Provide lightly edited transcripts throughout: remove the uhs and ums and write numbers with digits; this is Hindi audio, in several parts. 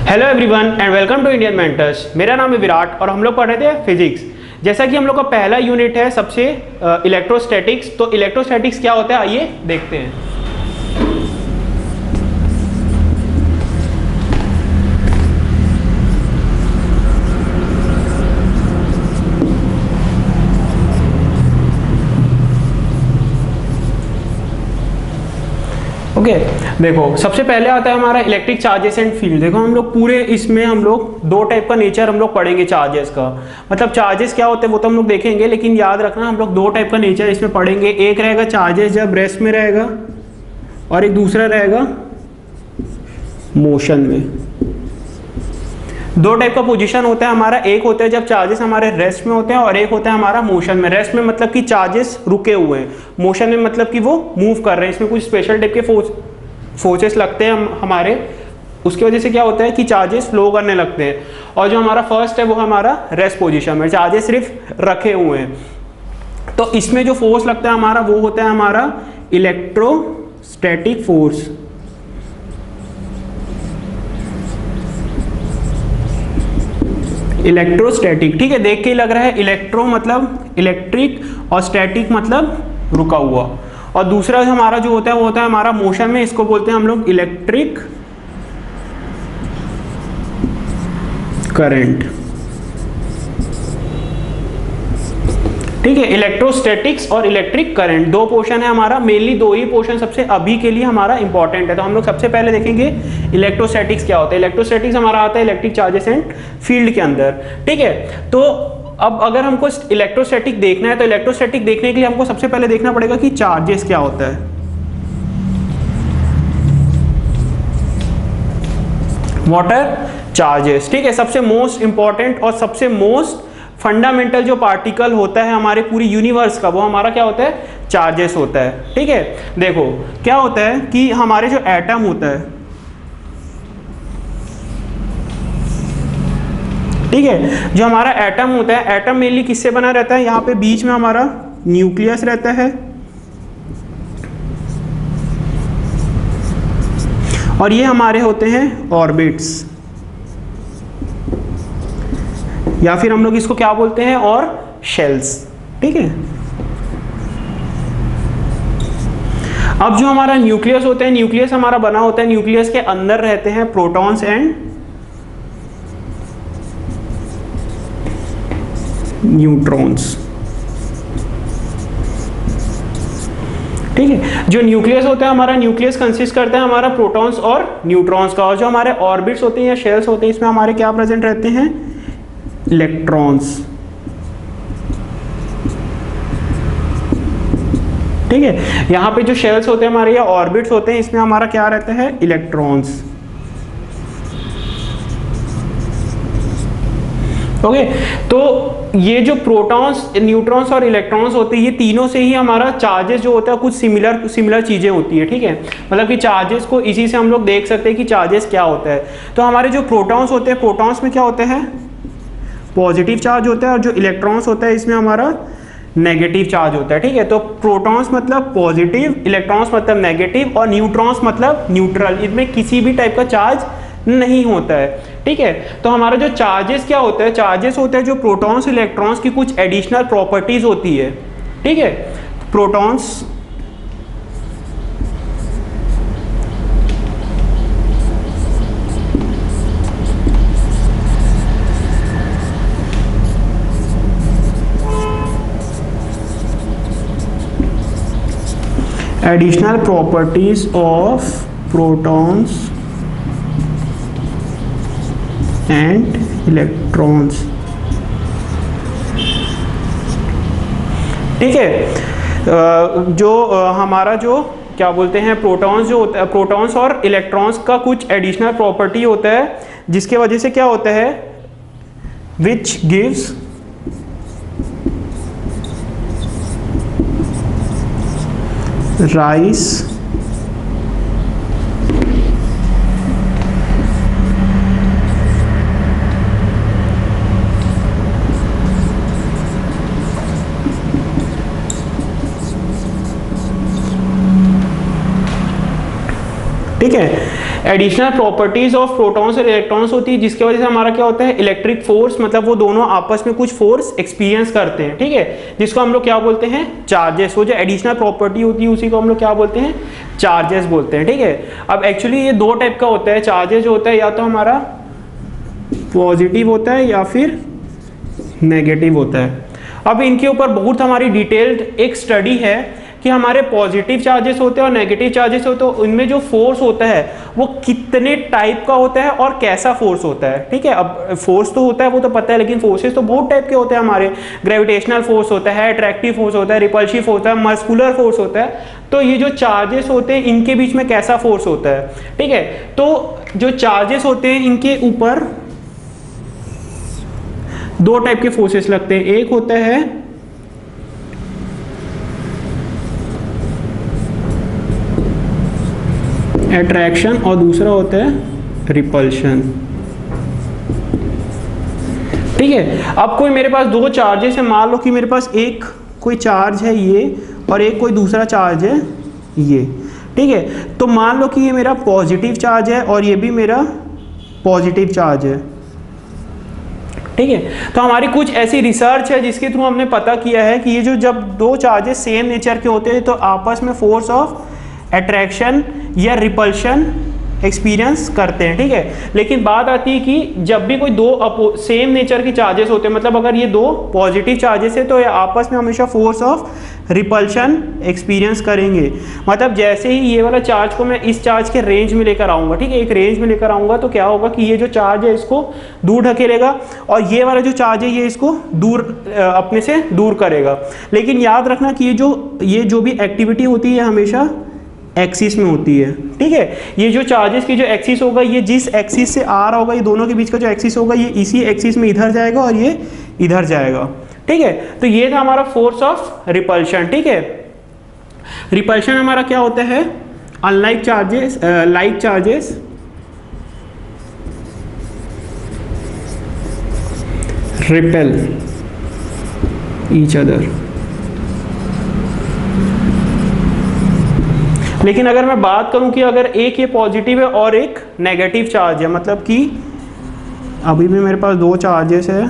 Hello everyone and welcome to Indian mentors. मेरा नाम है विराट और हम लोग पढ़ रहे थे फिजिक्स। जैसा कि हम लोग का पहला यूनिट है सबसे इलेक्ट्रोस्टैटिक्स। तो इलेक्ट्रोस्टैटिक्स क्या होता है आइए देखते हैं। ओके देखो, सबसे पहले आता है हमारा इलेक्ट्रिक चार्जेस एंड फील्ड। देखो हम लोग पूरे इसमें हम लोग दो टाइप का नेचर हम लोग पढ़ेंगे चार्जेस का। मतलब चार्जेस क्या होते हैं वो तो हम लोग देखेंगे, लेकिन याद रखना हम लोग दो टाइप का नेचर इसमें पढ़ेंगे। एक रहेगा चार्जेस जब रेस्ट में रहेगा और एक दूसरा रहेगा मोशन में। दो टाइप का पोजीशन होता है हमारा, एक होता है जब चार्जेस हमारे रेस्ट में होते हैं और एक होता है हमारा मोशन में। रेस्ट में मतलब कि चार्जेस रुके हुए हैं, मोशन में मतलब कि वो मूव कर रहे हैं। इसमें कुछ स्पेशल टाइप के फोर्सेस लगते हैं हमारे, उसकी वजह से क्या होता है कि चार्जेस फ्लो करने लगते हैं। और जो हमारा फर्स्ट है वो हमारा रेस्ट पोजिशन में, चार्जेस सिर्फ रखे हुए हैं। तो इसमें जो फोर्स लगता है हमारा वो होता है हमारा इलेक्ट्रोस्टैटिक फोर्स। इलेक्ट्रोस्टैटिक, ठीक है, देख के ही लग रहा है। इलेक्ट्रो मतलब इलेक्ट्रिक और स्टैटिक मतलब रुका हुआ। और दूसरा हमारा जो होता है वो होता है हमारा मोशन में, इसको बोलते हैं हम लोग इलेक्ट्रिक करंट। ठीक है, इलेक्ट्रोस्टैटिक्स और इलेक्ट्रिक करंट दो पोर्शन है हमारा। मेनली दो ही पोर्शन सबसे अभी के लिए हमारा इंपॉर्टेंट है। तो हम लोग सबसे पहले देखेंगे इलेक्ट्रोस्टैटिक्स क्या होता है। इलेक्ट्रोस्टैटिक्स हमारा आता है इलेक्ट्रिक चार्जेस एंड फील्ड के अंदर। ठीक है, तो अब अगर हमको इलेक्ट्रोस्टैटिक देखना है तो इलेक्ट्रोस्टैटिक देखने के लिए हमको सबसे पहले देखना पड़ेगा कि चार्जेस क्या होता है। What are charges. ठीक है, सबसे मोस्ट इंपॉर्टेंट और सबसे मोस्ट फंडामेंटल जो पार्टिकल होता है हमारे पूरी यूनिवर्स का वो हमारा क्या होता है, चार्जेस होता है। ठीक है, देखो क्या होता है कि हमारे जो एटम होता है, ठीक है, जो हमारा एटम होता है, एटम मेनली किससे बना रहता है, यहाँ पे बीच में हमारा न्यूक्लियस रहता है और ये हमारे होते हैं ऑर्बिट्स, या फिर हम लोग इसको क्या बोलते हैं, और शेल्स। ठीक है, अब जो हमारा न्यूक्लियस होता है, न्यूक्लियस हमारा बना होता है, न्यूक्लियस के अंदर रहते हैं प्रोटॉन्स एंड न्यूट्रॉन्स। ठीक है, जो न्यूक्लियस होता है हमारा, न्यूक्लियस कंसिस्ट करता है हमारा प्रोटॉन्स और न्यूट्रॉन्स का। और जो हमारे ऑर्बिट्स होते हैं या शेल्स होते हैं, इसमें हमारे क्या प्रेजेंट रहते हैं, इलेक्ट्रॉन्स। ठीक है, यहां पे जो शेल्स होते हैं हमारे या ऑर्बिट्स होते हैं, इसमें हमारा क्या रहता है, इलेक्ट्रॉन्स। ओके, तो ये जो प्रोटॉन्स, न्यूट्रॉन्स और इलेक्ट्रॉन्स होते हैं, ये तीनों से ही हमारा चार्जेस जो होता है कुछ सिमिलर चीजें होती है। ठीक है, मतलब कि चार्जेस को इसी से हम लोग देख सकते हैं कि चार्जेस क्या होता है। तो हमारे जो प्रोटॉन्स होते हैं, प्रोटॉन्स में क्या होते हैं, पॉजिटिव चार्ज होता है, और जो इलेक्ट्रॉन्स होता है इसमें हमारा नेगेटिव चार्ज होता है। ठीक है, तो प्रोटॉन्स मतलब पॉजिटिव, इलेक्ट्रॉन्स मतलब नेगेटिव और न्यूट्रॉन्स मतलब न्यूट्रल। इसमें किसी भी टाइप का चार्ज नहीं होता है। ठीक है, तो हमारा जो चार्जेस क्या होता है, चार्जेस होता है जो प्रोटॉन्स इलेक्ट्रॉन्स की कुछ एडिशनल प्रॉपर्टीज होती है। ठीक है, protons additional properties of protons and electrons। ठीक है, जो हमारा जो क्या बोलते हैं, प्रोटॉन्स जो होता है, प्रोटॉन्स और इलेक्ट्रॉन्स का कुछ एडिशनल प्रॉपर्टी होता है जिसके वजह से क्या होता है, विच गिव्स rise ठीक है। एडिशनल प्रॉपर्टीज ऑफ प्रोटॉन्स और इलेक्ट्रॉन्स होती है जिसकी वजह से हमारा क्या होता है, इलेक्ट्रिक फोर्स, मतलब वो दोनों आपस में कुछ फोर्स एक्सपीरियंस करते हैं, ठीक है, जिसको हम लोग क्या बोलते हैं, चार्जेस। वो जो एडिशनल प्रॉपर्टी होती है उसी को हम लोग क्या बोलते हैं, चार्जेस बोलते हैं, ठीक है। अब एक्चुअली ये दो टाइप का होता है चार्जेस, जो होता है या तो हमारा पॉजिटिव होता है या फिर नेगेटिव होता है। अब इनके ऊपर बहुत हमारी डिटेल्ड एक स्टडी है कि हमारे पॉजिटिव चार्जेस होते हैं और नेगेटिव चार्जेस होते हैं, उनमें जो फोर्स होता है वो कितने टाइप का होता है और कैसा फोर्स होता है, ठीक है। अब फोर्स तो होता है वो तो पता है, लेकिन फोर्सेस तो बहुत टाइप के होते हैं हमारे। ग्रेविटेशनल फोर्स होता है, अट्रैक्टिव फोर्स होता है, रिपल्सिव होता है, मस्कुलर फोर्स होता है। तो ये जो चार्जेस होते हैं इनके बीच में कैसा फोर्स होता है, ठीक है। तो जो चार्जेस होते हैं इनके ऊपर दो टाइप के फोर्सेस लगते हैं, एक होता है अट्रैक्शन और दूसरा होता है रिपल्शन, ठीक है। अब कोई मेरे पास दो चार्जेस है, मान लो कि मेरे पास एक कोई चार्ज है ये और एक कोई दूसरा चार्ज है ये, ठीक है। तो मान लो कि ये मेरा पॉजिटिव चार्ज है और ये भी मेरा पॉजिटिव चार्ज है, ठीक है। तो हमारी कुछ ऐसी रिसर्च है जिसके थ्रू हमने पता किया है कि ये जो जब दो चार्जेस सेम नेचर के होते हैं तो आपस में फोर्स ऑफ अट्रैक्शन या रिपल्शन एक्सपीरियंस करते हैं, ठीक है। लेकिन बात आती है कि जब भी कोई दो सेम नेचर के चार्जेस होते हैं, मतलब अगर ये दो पॉजिटिव चार्जेस है तो ये आपस में हमेशा फोर्स ऑफ रिपल्शन एक्सपीरियंस करेंगे। मतलब जैसे ही ये वाला चार्ज को मैं इस चार्ज के रेंज में लेकर आऊंगा, ठीक है, एक रेंज में लेकर आऊंगा, तो क्या होगा कि ये जो चार्ज है इसको दूर ढकेलेगा और ये वाला जो चार्ज है ये इसको दूर अपने से दूर करेगा। लेकिन याद रखना कि ये जो भी एक्टिविटी होती है हमेशा एक्सिस में होती है, ठीक है। ये जो चार्जेस की जो एक्सिस होगा, ये जिस एक्सिस से आ रहा होगा, ये दोनों के बीच का जो एक्सिस होगा ये इसी एक्सिस में इधर जाएगा और ये इधर जाएगा, ठीक है। तो ये था हमारा फोर्स ऑफ रिपल्शन, ठीक है। रिपल्शन हमारा क्या होता है, unlike charges like charges repel each other. लेकिन अगर मैं बात करूं कि अगर एक ये पॉजिटिव है और एक नेगेटिव चार्ज है, मतलब कि अभी भी मेरे पास दो चार्जेस है,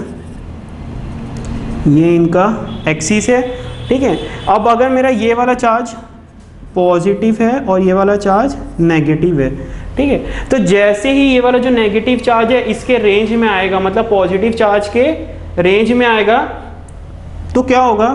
ये इनका एक्सिस है, ठीक है। अब अगर मेरा ये वाला चार्ज पॉजिटिव है और ये वाला चार्ज नेगेटिव है, ठीक है, तो जैसे ही ये वाला जो नेगेटिव चार्ज है इसके रेंज में आएगा, मतलब पॉजिटिव चार्ज के रेंज में आएगा, तो क्या होगा,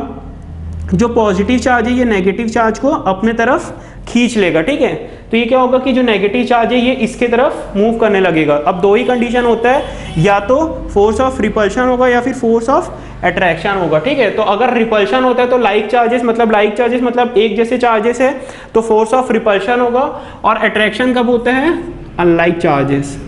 जो पॉजिटिव चार्ज है ये नेगेटिव चार्ज को अपने तरफ खींच लेगा, ठीक है। तो ये क्या होगा कि जो नेगेटिव चार्ज है ये इसके तरफ मूव करने लगेगा। अब दो ही कंडीशन होता है, या तो फोर्स ऑफ रिपल्शन होगा या फिर फोर्स ऑफ अट्रैक्शन होगा, ठीक है। तो अगर रिपल्शन होता है तो लाइक चार्जेस मतलब एक जैसे चार्जेस है तो फोर्स ऑफ रिपल्शन होगा, और अट्रैक्शन कब होता है, अनलाइक चार्जेस।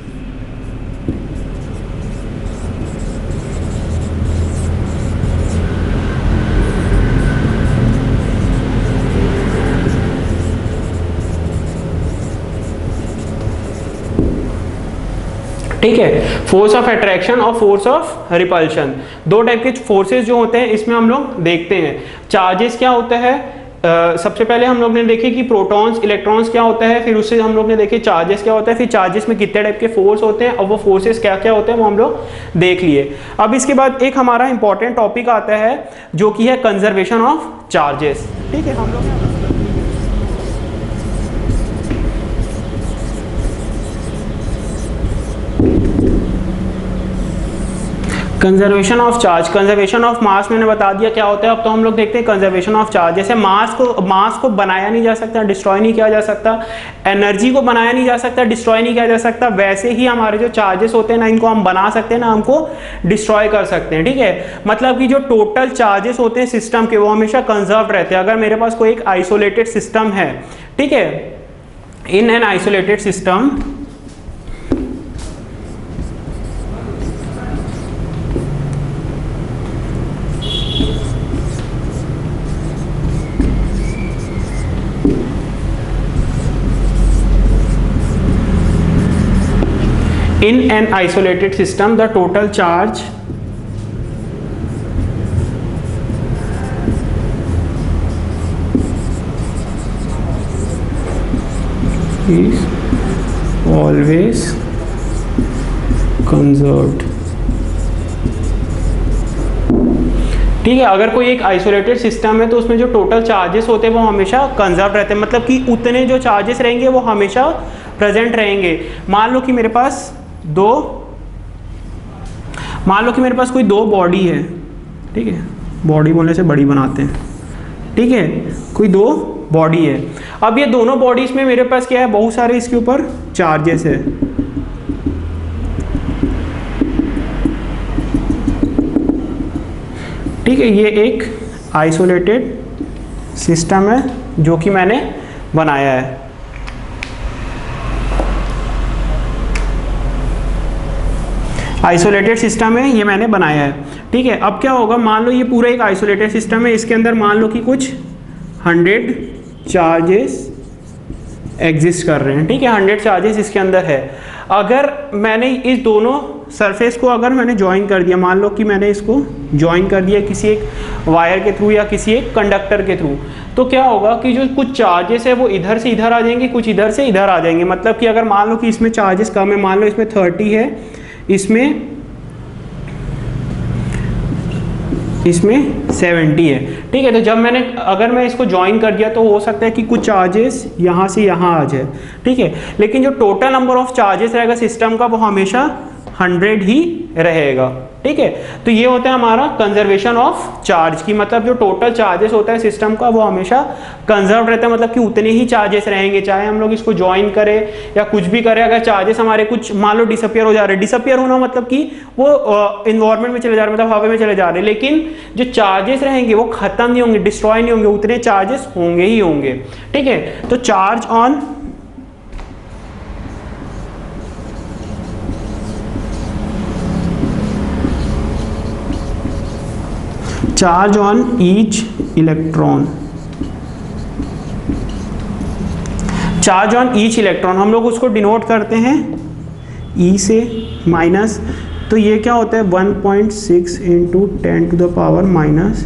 ठीक है, फोर्स ऑफ अट्रैक्शन और फोर्स ऑफ रिपल्शन, दो टाइप के फोर्सेस जो होते हैं इसमें हम लोग देखते हैं। चार्जेस क्या होता है, सबसे पहले हम लोग ने देखे कि प्रोटॉन्स इलेक्ट्रॉन्स क्या होता है, फिर उससे हम लोग ने देखे चार्जेस क्या होता है, फिर चार्जेस में कितने टाइप के फोर्स होते हैं और वो फोर्सेस क्या क्या होते हैं वो हम लोग देख लिए। अब इसके बाद एक हमारा इंपॉर्टेंट टॉपिक आता है जो कि है कंजर्वेशन ऑफ चार्जेस, ठीक है। हम लोग conservation of charge, conservation of mass मैंने बता दिया क्या होता है। अब तो हम लोग देखते हैं कंजर्वेशन ऑफ चार्ज। जैसे मास को बनाया नहीं जा सकता, डिस्ट्रॉय नहीं किया जा सकता, एनर्जी को बनाया नहीं जा सकता, डिस्ट्रॉय नहीं किया जा सकता, वैसे ही हमारे जो चार्जेस होते हैं ना इनको हम बना सकते हैं ना हमको डिस्ट्रॉय कर सकते हैं, ठीक है। मतलब कि जो टोटल चार्जेस होते हैं सिस्टम के वो हमेशा कंजर्व रहते हैं। अगर मेरे पास कोई एक आइसोलेटेड सिस्टम है, ठीक है, in an isolated system in an isolated system the total charge is always conserved. ठीक है, अगर कोई एक आइसोलेटेड सिस्टम है तो उसमें जो टोटल चार्जेस होते हैं वो हमेशा कंजर्व रहते हैं, मतलब कि उतने जो चार्जेस रहेंगे वो हमेशा प्रेजेंट रहेंगे। मान लो कि मेरे पास कोई दो बॉडी है, ठीक है, बॉडी बोलने से बड़ी बनाते हैं, ठीक है, कोई दो बॉडी है। अब ये दोनों बॉडीज में मेरे पास क्या है, बहुत सारे इसके ऊपर चार्जेस है। ठीक है, ये एक आइसोलेटेड सिस्टम है जो कि मैंने बनाया है। आइसोलेटेड सिस्टम है, ये मैंने बनाया है। ठीक है, अब क्या होगा, मान लो ये पूरा एक आइसोलेटेड सिस्टम है, इसके अंदर मान लो कि कुछ 100 चार्जेस एग्जिस्ट कर रहे हैं। ठीक है, 100 चार्जेस इसके अंदर है। अगर मैंने इस दोनों सरफेस को अगर मैंने ज्वाइन कर दिया, मान लो कि मैंने इसको ज्वाइन कर दिया किसी एक वायर के थ्रू या किसी एक कंडक्टर के थ्रू, तो क्या होगा कि जो कुछ चार्जेस है वो इधर से इधर आ जाएंगे, कुछ इधर से इधर आ जाएंगे। मतलब कि अगर मान लो कि इसमें चार्जेस कम है, मान लो इसमें 30 है, इसमें 70 है। ठीक है, तो जब अगर मैं इसको ज्वाइन कर दिया तो हो सकता है कि कुछ चार्जेस यहाँ से यहाँ आ जाए। ठीक है, लेकिन जो टोटल नंबर ऑफ चार्जेस रहेगा सिस्टम का वो हमेशा 100 ही रहेगा। ठीक है, तो ये होता है हमारा कंजर्वेशन ऑफ चार्ज की, मतलब जो टोटल चार्जेस होता है सिस्टम का वो हमेशा कंजर्व रहता है, मतलब कि उतने ही चार्जेस रहेंगे, चाहे हम लोग इसको ज्वाइन करें या कुछ भी करें। अगर चार्जेस हमारे कुछ मान लो डिसअपियर हो जा रहे हैं, डिसअपियर होना मतलब कि वो इन्वायरमेंट में चले जा रहे हैं, मतलब हवा में चले जा रहे हैं, लेकिन जो चार्जेस रहेंगे वो खत्म नहीं होंगे, डिस्ट्रॉय नहीं होंगे, उतने चार्जेस होंगे ही होंगे। ठीक है, तो charge on each electron, charge on each electron हम लोग उसको डिनोट करते हैं ई से माइनस, तो ये क्या होता है 1.6 into 10 to the power minus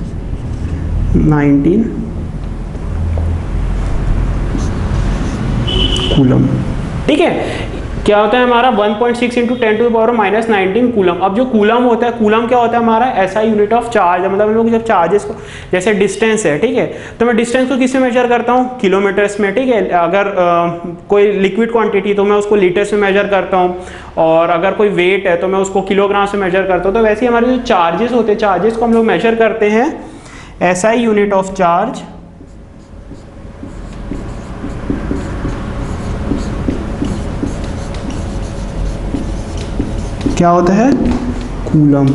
19 coulomb. ठीक है, क्या होता है हमारा 1.6 into 10 to the power minus 19 coulomb. अब जो कूलम होता है, कूलम क्या होता है हमारा ऐसा यूनिट ऑफ चार्ज है, मतलब हम लोग जब चार्जेस को, जैसे डिस्टेंस है, ठीक है, तो मैं डिस्टेंस को किससे मेजर करता हूँ, किलोमीटर्स में। ठीक है, अगर कोई लिक्विड क्वांटिटी तो मैं उसको लीटर्स में मेजर करता हूँ, और अगर कोई वेट है तो मैं उसको किलोग्राम से मेजर करता हूँ। तो वैसे ही हमारे जो चार्जेस होते हैं, चार्जेस को हम लोग मेजर करते हैं ऐसा ही यूनिट ऑफ चार्ज क्या होता है, कूलम।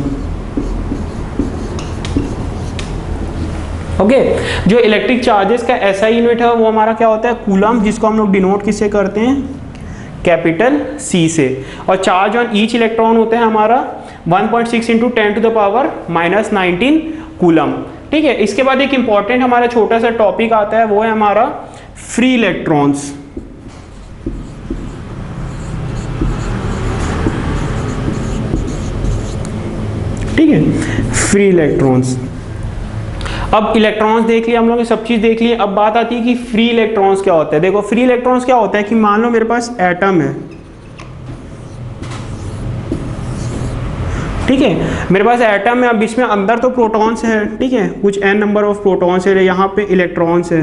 ओके, जो इलेक्ट्रिक चार्जेस का ऐसा यूनिट है वो हमारा क्या होता है, कूलम, जिसको हम लोग डिनोट किससे करते हैं, कैपिटल सी से। और चार्ज ऑन ईच इलेक्ट्रॉन होता है हमारा 1.6 into 10 to the power minus 19 coulomb. ठीक है, इसके बाद एक इंपॉर्टेंट हमारा छोटा सा टॉपिक आता है, वो है हमारा फ्री इलेक्ट्रॉन्स। ठीक है, फ्री इलेक्ट्रॉन्स। अब इलेक्ट्रॉन्स देख लिया हम लोग ने, सब चीज देख ली। अब बात आती है कि फ्री इलेक्ट्रॉन्स क्या होता है। देखो, फ्री इलेक्ट्रॉन्स क्या होता है कि मान लो मेरे पास एटम है, ठीक है, मेरे पास एटम है। अब इसमें अंदर तो प्रोटॉन्स है, ठीक है, कुछ n नंबर ऑफ प्रोटॉन्स है, यहाँ पे इलेक्ट्रॉन्स है।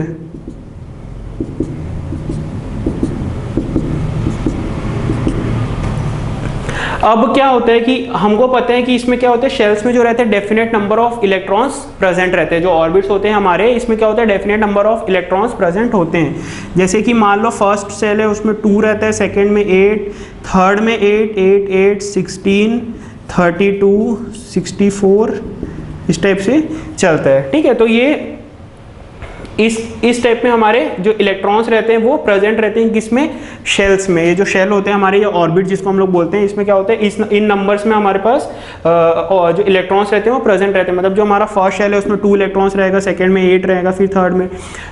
अब क्या होता है कि हमको पता है कि इसमें क्या होता है, शेल्स में जो रहते हैं definite number of electrons present रहते हैं। जो ऑर्बिट्स होते हैं हमारे, इसमें क्या होता है, definite number of electrons present होते हैं। जैसे कि मान लो फर्स्ट सेल है, उसमें 2 रहता है, सेकंड में 8, थर्ड में 8, 8, 8, 16, 32, 64, इस टाइप से चलता है। ठीक है, तो ये इस टाइप में हमारे जो इलेक्ट्रॉन्स रहते हैं वो प्रेजेंट रहते हैं किसमें, शेल्स में। ये जो शेल होते हैं हमारे, ये ऑर्बिट जिसको हम लोग बोलते हैं, इसमें क्या होता है, इन नंबर्स में हमारे पास जो इलेक्ट्रॉन्स रहते हैं वो प्रेजेंट रहते हैं। मतलब जो हमारा फर्स्ट शेल है उसमें 2 इलेक्ट्रॉन्स रहेगा, सेकंड में 8 रहेगा, फिर थर्ड में।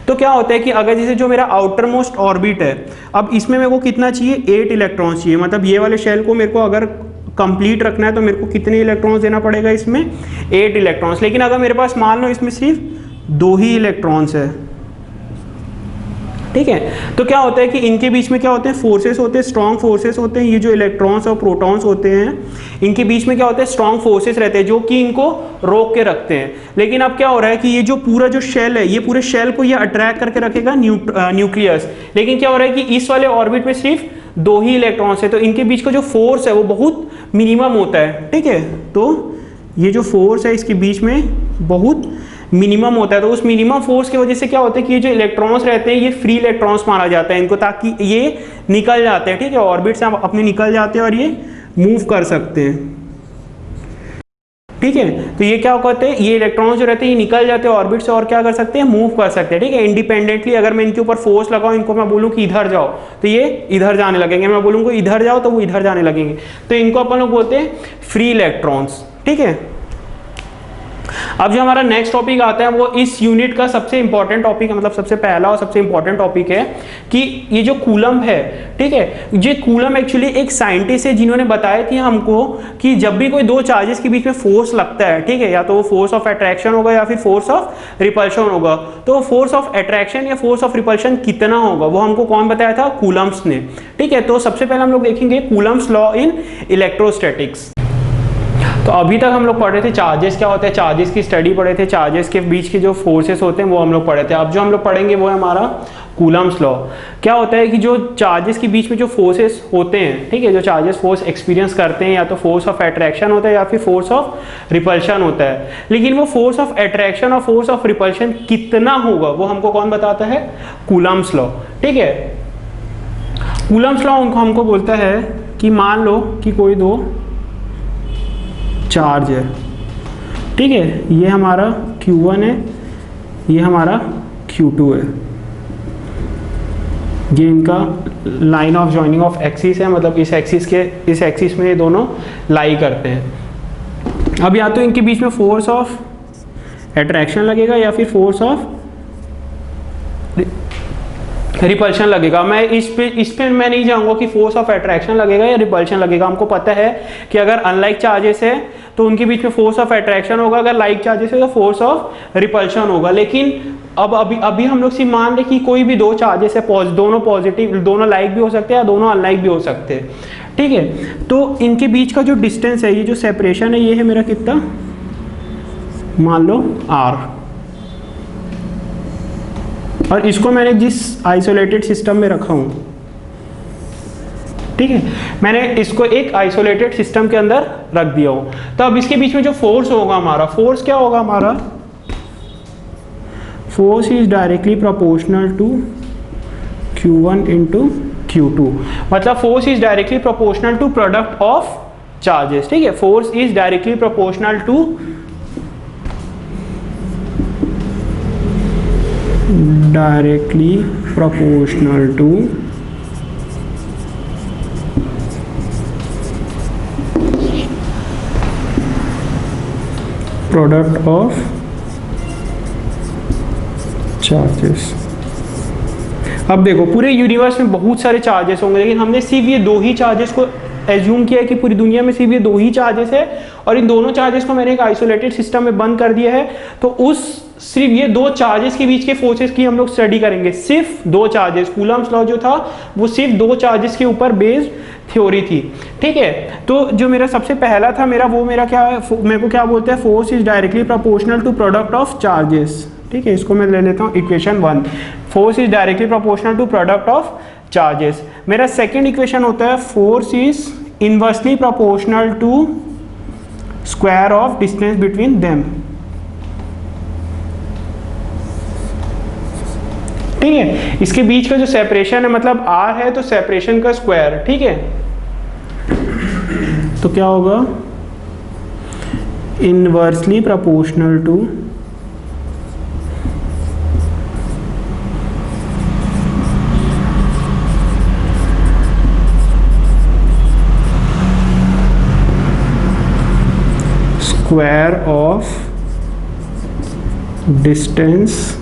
तो क्या होता है कि अगर जैसे जो मेरा आउटर मोस्ट ऑर्बिट है, अब इसमें मेरे को कितना चाहिए, 8 इलेक्ट्रॉन्स चाहिए। मतलब ये वाले शेल को मेरे को अगर कंप्लीट रखना है तो मेरे को कितने इलेक्ट्रॉन्स देना पड़ेगा, इसमें 8 इलेक्ट्रॉन्स। लेकिन अगर मेरे पास मान लो इसमें सिर्फ 2 ही इलेक्ट्रॉन्स है, ठीक है। तो क्या होता है कि इनके बीच में क्या होते हैं, फोर्सेस होते हैं, स्ट्रॉन्ग फोर्सेस होते हैं। ये जो इलेक्ट्रॉन्स और प्रोटॉन्स होते हैं इनके बीच में क्या होते हैं, स्ट्रॉन्ग फोर्सेस रहते हैं जो कि इनको रोक के रखते हैं। लेकिन अब क्या हो रहा है कि ये जो पूरा जो शेल है, ये पूरे शेल को ये अट्रैक्ट करके रखेगा न्यूक्लियस। लेकिन क्या हो रहा है कि इस वाले ऑर्बिट में सिर्फ 2 ही इलेक्ट्रॉन्स है, तो इनके बीच का जो फोर्स है वो बहुत मिनिमम होता है। ठीक है, तो ये जो फोर्स है इसके बीच में बहुत मिनिमम होता है। तो उस मिनिमम फोर्स की वजह से क्या होता है कि ये जो इलेक्ट्रॉन्स रहते हैं ये फ्री इलेक्ट्रॉन्स माना जाता है इनको, ताकि ये निकल जाते हैं। ठीक है, ऑर्बिट से अपने निकल जाते हैं और ये मूव कर सकते हैं। ठीक है, तो ये क्या करते हैं, ये इलेक्ट्रॉन्स जो रहते हैं ये निकल जाते हैं ऑर्बिट से और क्या कर सकते हैं, मूव कर सकते हैं। ठीक है, इंडिपेंडेंटली। अगर मैं इनके ऊपर फोर्स लगाऊं, इनको मैं बोलूं कि इधर जाओ तो ये इधर जाने लगेंगे, मैं बोलूंगा इधर जाओ तो वो इधर जाने लगेंगे। तो इनको अपन लोग बोलते हैं फ्री इलेक्ट्रॉन्स। ठीक है, अब जो हमारा नेक्स्ट टॉपिक आता है वो इस यूनिट का सबसे इंपॉर्टेंट टॉपिक है, मतलब सबसे पहला और सबसे इंपॉर्टेंट टॉपिक है कि ये जो कूलम है। ठीक है, ये कूलम एक्चुअली एक साइंटिस्ट है जिन्होंने बताया थी हमको कि जब भी कोई 2 चार्जेस के बीच में फोर्स लगता है, ठीक है, या तो वो फोर्स ऑफ अट्रैक्शन होगा या फिर फोर्स ऑफ रिपल्शन होगा, तो फोर्स ऑफ अट्रैक्शन या फोर्स ऑफ रिपल्शन कितना होगा वो हमको कौन बताया था, कूलम्स ने। ठीक है, तो सबसे पहले हम लोग देखेंगे कूलम्स लॉ इन इलेक्ट्रोस्टैटिक्स। तो अभी तक हम लोग पढ़ रहे थे चार्जेस क्या होते हैं, चार्जेस की स्टडी पढ़े थे, चार्जेस के बीच के जो फोर्सेस होते हैं वो हम लोग पढ़े थे। अब जो हम लोग पढ़ेंगे वो है हमारा कूलम्स लॉ। क्या होता है कि जो चार्जेस के बीच में जो फोर्सेस होते हैं, ठीक है, जो चार्जेस फोर्स एक्सपीरियंस करते हैं या तो फोर्स ऑफ अट्रैक्शन होता है या फिर फोर्स ऑफ रिपल्शन होता है, लेकिन वो फोर्स ऑफ अट्रैक्शन और फोर्स ऑफ रिपल्शन कितना होगा वो हमको कौन बताता है, कूलम्स लॉ। ठीक है, कूलम्स लॉ हमको बोलता है कि मान लो कि कोई 2 चार्ज है। ठीक है, ये हमारा Q1 है, ये हमारा Q2 है, ये इनका line of joining of axis है, मतलब इस एक्सिस में ये दोनों लाई करते हैं। अब या तो इनके बीच में फोर्स ऑफ अट्रैक्शन लगेगा या फिर फोर्स ऑफ रिपल्शन लगेगा। मैं इस पे मैं नहीं जाऊंगा कि फोर्स ऑफ अट्रैक्शन लगेगा या रिपल्शन लगेगा। हमको पता है कि अगर अनलाइक चार्जेस है तो उनके बीच में फोर्स ऑफ अट्रैक्शन होगा, अगर लाइक चार्जेस है तो फोर्स ऑफ रिपल्शन होगा। लेकिन अब अभी हम लोग सिर्फ मान रहे कि कोई भी 2 चार्जेस है, दोनों पॉजिटिव, दोनों लाइक भी हो सकते हैं या दोनों अनलाइक भी हो सकते हैं। ठीक है, तो इनके बीच का जो डिस्टेंस है, ये जो सेपरेशन है, ये है मेरा कितना, मान लो R, और इसको मैंने जिस आइसोलेटेड सिस्टम में रखा हूं, ठीक है, मैंने इसको एक आइसोलेटेड सिस्टम के अंदर रख दिया हूं। तो अब इसके बीच में जो फोर्स होगा हमारा, फोर्स क्या होगा हमारा, force is directly proportional to Q1 into Q2, मतलब force is directly proportional to product of charges. ठीक है, force is directly proportional to product of charges. अब देखो पूरे यूनिवर्स में बहुत सारे चार्जेस होंगे, लेकिन हमने सिर्फ ये 2 ही चार्जेस को एज्यूम किया है कि पूरी दुनिया में सिर्फ ये 2 ही चार्जेस है, और इन दोनों चार्जेस को मैंने एक आइसोलेटेड सिस्टम में बंद कर दिया है। तो उस सिर्फ ये 2 चार्जेस के बीच के फोर्सेस की हम लोग स्टडी करेंगे, सिर्फ 2 चार्जेस। कूलम्स लॉ जो था वो सिर्फ 2 चार्जेस के ऊपर बेस्ड थ्योरी थी। ठीक है, तो जो मेरा सबसे पहला था मेरा क्या है, मेरे को क्या बोलते हैं, force is directly proportional to product of charges. ठीक है, इसको मैं ले लेता हूँ equation 1, force is directly proportional to product of charges. मेरा सेकेंड इक्वेशन होता है force is inversely proportional to square of distance between them. ठीक है, इसके बीच का जो सेपरेशन है, मतलब R है तो सेपरेशन का स्क्वायर। ठीक है, तो क्या होगा, inversely proportional to square of distance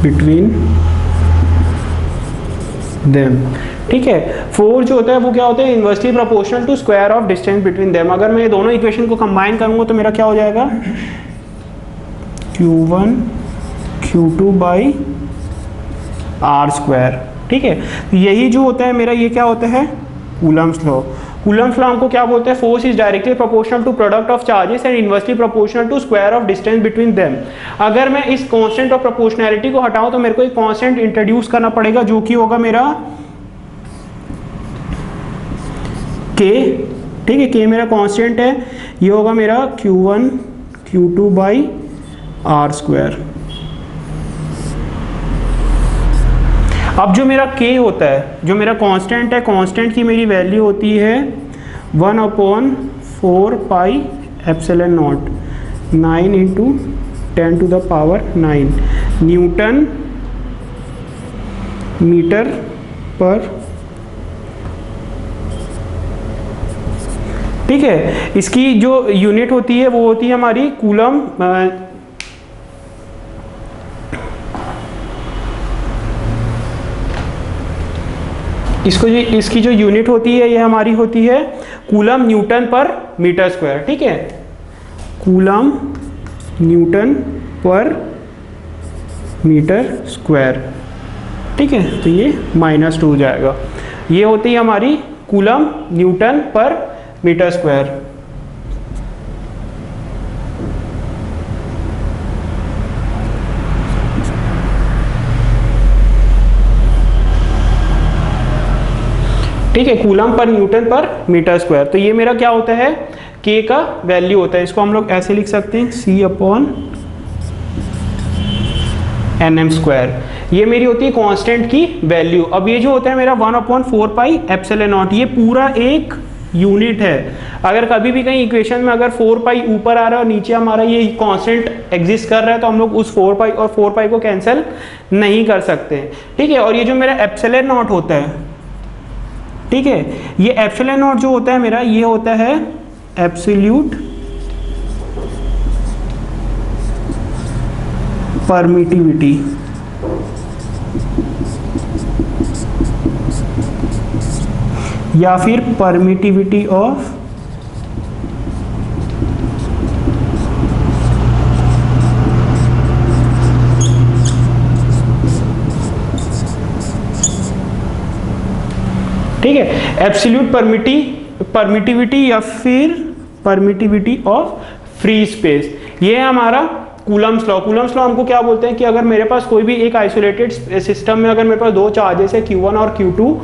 between them. ठीक है, फोर्स जो होता है वो क्या होता है, inversely proportional to square of distance between them. अगर मैं ये दोनों इक्वेशन को कंबाइन करूंगा तो मेरा क्या हो जाएगा, Q1 Q2 by R square. ठीक है, यही जो होता है मेरा, ये क्या होता है, कूलम्स लॉ। कूलम्स लॉ हमको क्या बोलते हैं, force is directly proportional to product of charges and inversely proportional to square of distance between them. अगर मैं इस कांस्टेंट ऑफ प्रोपोर्शनैलिटी को हटाऊं तो मेरे को एक कांस्टेंट इंट्रोड्यूस करना पड़ेगा जो कि होगा मेरा के। ठीक है, के मेरा कांस्टेंट है, ये होगा मेरा Q1 Q2 by R square. अब जो मेरा k होता है, जो मेरा कांस्टेंट है, कांस्टेंट की मेरी वैल्यू होती है 1/4 pi epsilon naught 9 into 10 to the power 9 newton metre per. ठीक है, इसकी जो यूनिट होती है वो होती है हमारी कूलम। इसकी जो यूनिट होती है ये हमारी होती है coulomb Newton per metre square. ठीक है, coulomb Newton per metre square. ठीक है, तो ये -2 हो जाएगा। ये होती है हमारी coulomb Newton per metre square. ठीक है, coulomb per newton per metre square. तो ये मेरा क्या होता है, k का वैल्यू होता है। इसको हम लोग ऐसे लिख सकते हैं C/nm²। ये मेरी होती है कांस्टेंट की वैल्यू। अब ये जो होता है मेरा 1/4 पाई एप्सिलॉन नॉट, ये पूरा एक यूनिट है। अगर कभी भी कहीं इक्वेशन में अगर 4 पाई ऊपर आ रहा है और नीचे हमारा ये कांस्टेंट एग्जिस्ट कर रहा है तो हम लोग उस 4 पाई और 4 पाई को कैंसिल नहीं कर सकते। ठीक है, और ये जो मेरा एप्सिलॉन नॉट होता है, ठीक है, ये एप्सिलॉन नॉट जो होता है मेरा, ये होता है एब्सोल्यूट परमिटिविटी। या फिर परमिटिविटी ऑफ ठीक है, एब्सोल्यूट परमिटिविटी या फिर परमिटिविटी ऑफ फ्री स्पेस। ये है हमारा कूलम्स लॉ। कूलम्स लॉ हमको क्या बोलते हैं कि अगर मेरे पास कोई भी एक आइसोलेटेड सिस्टम में अगर मेरे पास दो चार्जेस है Q1 और Q2,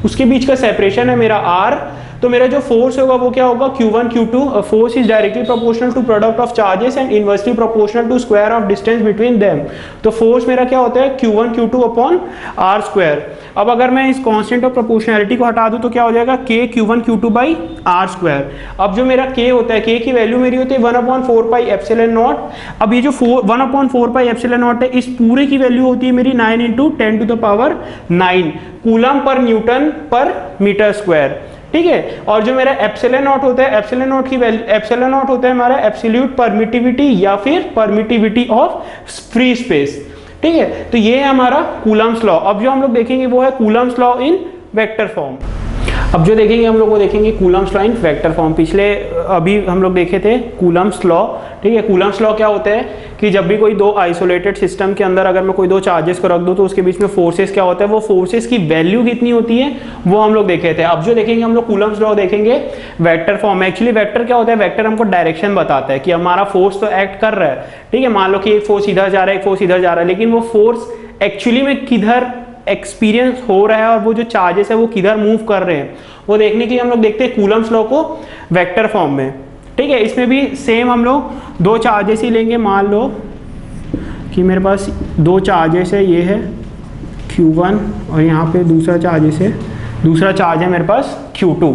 उसके बीच का सेपरेशन है मेरा R, तो मेरा जो फोर्स होगा वो क्या होगा, Q1 Q2। Force is directly proportional to product of charges and inversely proportional to square of distance between them. तो फोर्स मेरा क्या होता है Q1 Q2 upon R square. अब अगर मैं इस कांस्टेंट ऑफ प्रोपोर्शनैलिटी को हटा दूं तो क्या हो जाएगा, K Q1 Q2 by R square. अब जो मेरा K होता है, K की वैल्यू मेरी होती है 1/4 पाई एप्सिलॉन नॉट। अब ये जो 1/4 पाई एप्सिलॉन नॉट है, इस पूरे की वैल्यू होती है मेरी 9 into 10 to the power 9 coulomb per newton per metre square. ठीक है, और जो मेरा एप्सिलॉन नॉट होता है, एप्सिलॉन नॉट की वैल्यू, एप्सिलॉन नॉट होता है हमारा एब्सोल्यूट परमिटिविटी या फिर परमिटिविटी ऑफ फ्री स्पेस। ठीक है, तो ये है हमारा कूलम्स लॉ। अब जो हम लोग देखेंगे वो है Coulomb's law in vector form. अब जो देखेंगे हम लोग वो देखेंगे Coulomb's law in vector form. पिछले अभी हम लोग देखे थे कूलम्स लॉ। ठीक है, कूलम्स लॉ क्या होता है कि जब भी कोई दो आइसोलेटेड सिस्टम के अंदर अगर मैं कोई दो चार्जेस को रख दूं तो उसके बीच में फोर्सेस क्या होता है, वो फोर्सेस की वैल्यू कितनी होती है वो हम लोग देखे थे। अब जो देखेंगे हम लोग कूलम्स लॉ देखेंगे वेक्टर फॉर्म में। एक्चुअली वेक्टर क्या होता है, वेक्टर हमको डायरेक्शन बताता है कि हमारा फोर्स तो एक्ट कर रहा है। ठीक है, मान लो कि एक फोर्स इधर जा रहा है, एक फोर्स इधर जा रहा है, लेकिन वो फोर्स एक्चुअली में किधर एक्सपीरियंस हो रहा है और वो जो चार्जेस है वो किधर मूव कर रहे हैं वो देखने के लिए हम लोग देखते हैं कूलम्स लॉ को वेक्टर फॉर्म में। ठीक है, इसमें भी सेम हम लोग दो चार्जेस ही लेंगे। मान लो कि मेरे पास दो चार्जेस है, ये है Q1 और यहाँ पे दूसरा चार्जेस है, दूसरा चार्ज है मेरे पास Q2।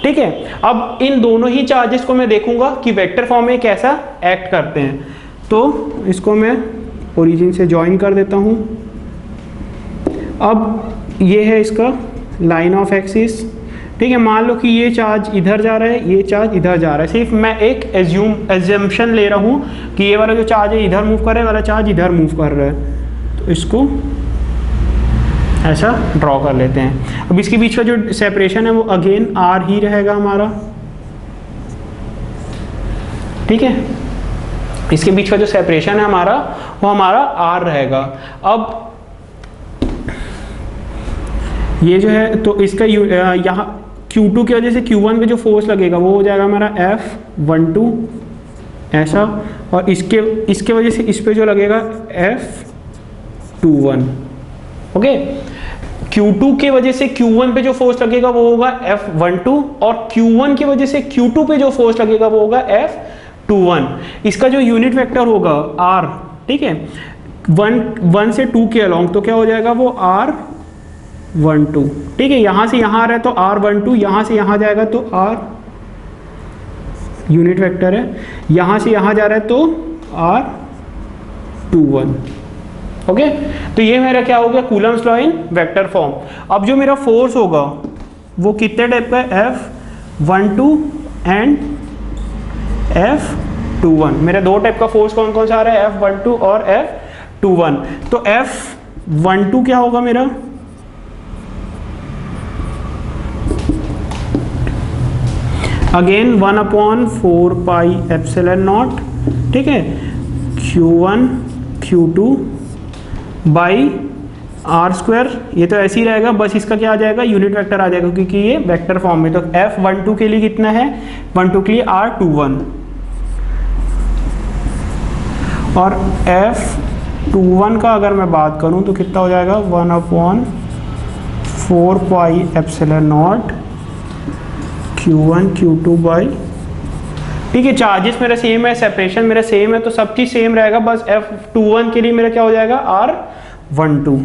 ठीक है, अब इन दोनों ही चार्जेस को मैं देखूंगा कि वेक्टर फॉर्म में कैसा एक्ट करते हैं। तो इसको मैं ओरिजिन से ज्वाइन कर देता हूँ। अब ये है इसका लाइन ऑफ एक्सिस। ठीक है, मान लो कि ये चार्ज इधर जा रहा है, ये चार्ज इधर जा रहा है। सिर्फ मैं एक एज्यूम्पशन ले रहा हूँ कि ये वाला जो चार्ज है इधर मूव कर रहा है, वाला चार्ज इधर मूव कर रहा है। तो इसको ऐसा ड्रॉ कर लेते हैं। अब इसके बीच का जो सेपरेशन है वो अगेन R ही रहेगा हमारा। ठीक है, इसके बीच का जो सेपरेशन है हमारा वो हमारा R रहेगा। अब ये जो है तो इसका यहाँ Q2 की वजह से Q1 पे जो फोर्स लगेगा वो हो जाएगा हमारा F12 ऐसा, और इसके वजह से इस पे जो लगेगा F21। ओके, Q2 के वजह से Q1 पे जो फोर्स लगेगा वो होगा F12, और Q1 की वजह से Q2 पे जो फोर्स लगेगा वो होगा F21। इसका जो यूनिट वेक्टर होगा R, ठीक है, 1 से 2 के अलोंग, तो क्या हो जाएगा वो R12, ठीक है। यहां से यहां आ रहा है तो R12, यहां से यहां जाएगा तो R यूनिट वेक्टर है, यहां से यहां जा रहा है तो R21। ओके, तो ये मेरा क्या हो गया, Coulomb's law in vector form. अब जो मेरा फोर्स होगा वो कितने टाइप का है, F12 एंड F21। मेरा दो टाइप का फोर्स कौन कौन सा आ रहा है, F12 और F21। तो F12 क्या होगा मेरा, अगेन 1/4 पाई एप्सिलॉन नॉट, ठीक है, Q1 Q2 by R square. ये तो ऐसे ही रहेगा, बस इसका क्या आ जाएगा, यूनिट वेक्टर आ जाएगा क्योंकि ये वेक्टर फॉर्म में। तो F12 के लिए कितना है, 12 के लिए R21, और F21 का अगर मैं बात करूं तो कितना हो जाएगा, 1/4 pi epsilon naught Q1 Q2 by, ठीक है, चार्जेस मेरा सेम है, सेपरेशन मेरा सेम है, तो सब चीज सेम रहेगा, बस F21 के लिए मेरा क्या हो जाएगा, R12,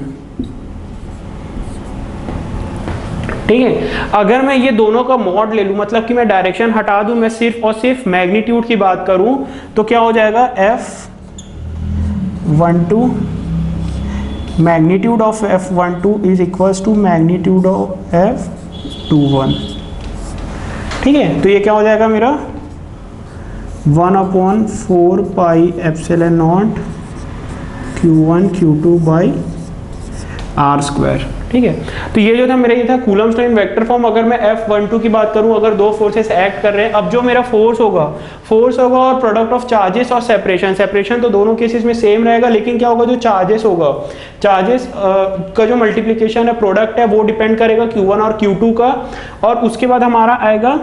ठीक है। अगर मैं ये दोनों का मॉड ले लूं, मतलब कि मैं डायरेक्शन हटा दूं, मैं सिर्फ और सिर्फ मैग्नीट्यूड की बात करूं, तो क्या हो जाएगा, F12 magnitude of F12 is equals to magnitude of F21, ठीक है। तो ये क्या हो जाएगा मेरा 1/4 pi epsilon naught Q1 Q2 by R square, ठीक है। तो ये जो था मेरा, ये था coulomb's law in vector form. अगर मैं F12 की बात करूं, अगर दो फोर्सेस एक्ट कर रहे हैं, अब जो मेरा फोर्स होगा और प्रोडक्ट ऑफ चार्जेस और सेपरेशन तो दोनों केसेस में सेम रहेगा, लेकिन क्या होगा, जो चार्जेस होगा, चार्जेस का जो मल्टीप्लिकेशन है, प्रोडक्ट है, वो डिपेंड करेगा Q1 और Q2 का, और उसके बाद हमारा आएगा